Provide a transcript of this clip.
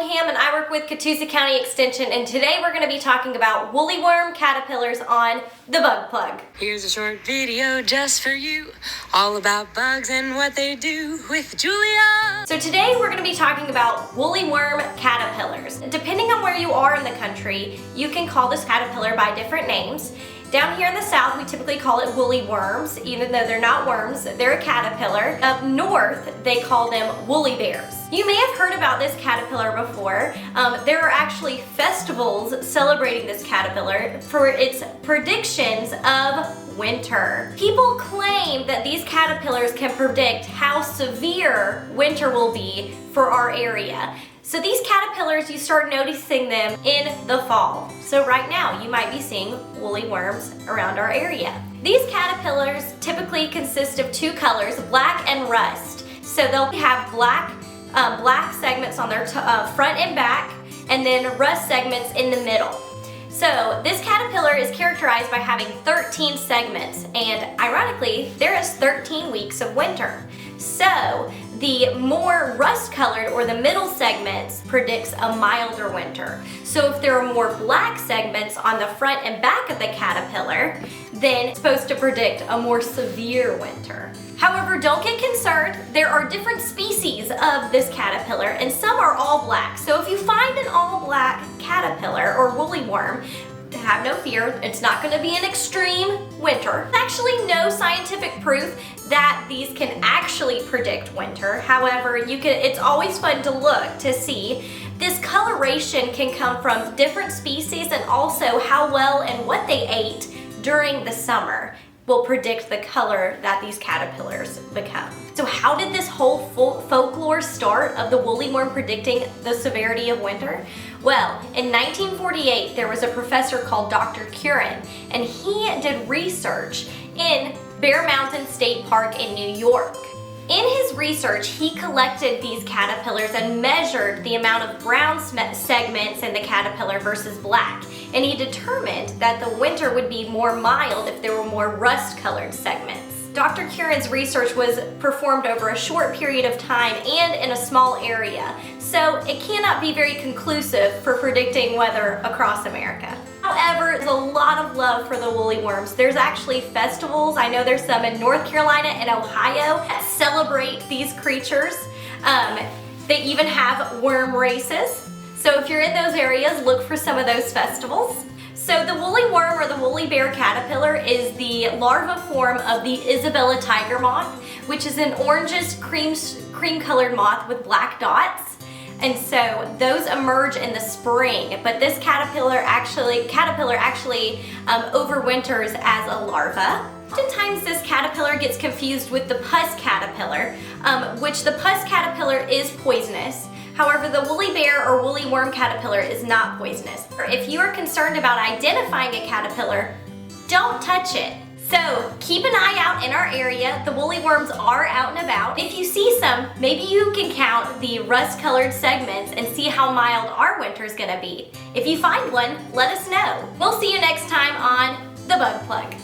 Bellingham and I work with Catoosa County Extension, and today we're going to be talking about woolly worm caterpillars on the bug plug. Here's a short video just for you, all about bugs and what they do with Julia. So today we're going to be talking about woolly worm caterpillars. Depending on where you are in the country, you can call this caterpillar by different names. Down here in the south, we typically call it woolly worms, even though they're not worms, they're a caterpillar. Up north, they call them woolly bears. You may have heard about this caterpillar before. There are actually festivals celebrating this caterpillar for its predictions of winter. People claim that these caterpillars can predict how severe winter will be for our area. So these caterpillars, you start noticing them in the fall. So right now, you might be seeing woolly worms around our area. These caterpillars typically consist of two colors, black and rust. So they'll have black segments on their front and back, and then rust segments in the middle. So this caterpillar is characterized by having 13 segments, and ironically, there is 13 weeks of winter. So the more rust-colored or the middle segments predicts a milder winter. So if there are more black segments on the front and back of the caterpillar, then it's supposed to predict a more severe winter. However, don't get concerned. There are different species of this caterpillar, and some are all black. So if you find an all black caterpillar or woolly worm, have no fear, it's not going to be an extreme winter. There's actually no scientific proof that these can actually predict winter. However, it's always fun to look to see. This coloration can come from different species, and also how well and what they ate during the summer will predict the color that these caterpillars become. So how did this whole folklore start of the woolly worm predicting the severity of winter? Well, in 1948, there was a professor called Dr. Curran, and he did research in Bear Mountain State Park in New York. In his research, he collected these caterpillars and measured the amount of brown segments in the caterpillar versus black. And he determined that the winter would be more mild if there were more rust-colored segments. Dr. Curran's research was performed over a short period of time and in a small area, so it cannot be very conclusive for predicting weather across America. However, there's a lot of love for the woolly worms. There's actually festivals. I know there's some in North Carolina and Ohio that celebrate these creatures. They even have worm races. So if you're in those areas, look for some of those festivals. So the woolly worm or the woolly bear caterpillar is the larva form of the Isabella tiger moth, which is an orangish cream-colored moth with black dots. And so those emerge in the spring, but this caterpillar actually overwinters as a larva. Oftentimes this caterpillar gets confused with the pus caterpillar, which the pus caterpillar is poisonous. However, the woolly bear or woolly worm caterpillar is not poisonous. If you are concerned about identifying a caterpillar, don't touch it. So keep an eye out in our area. The woolly worms are out and about. If you see some, maybe you can count the rust-colored segments and see how mild our winter is gonna be. If you find one, let us know. We'll see you next time on The Bug Plug.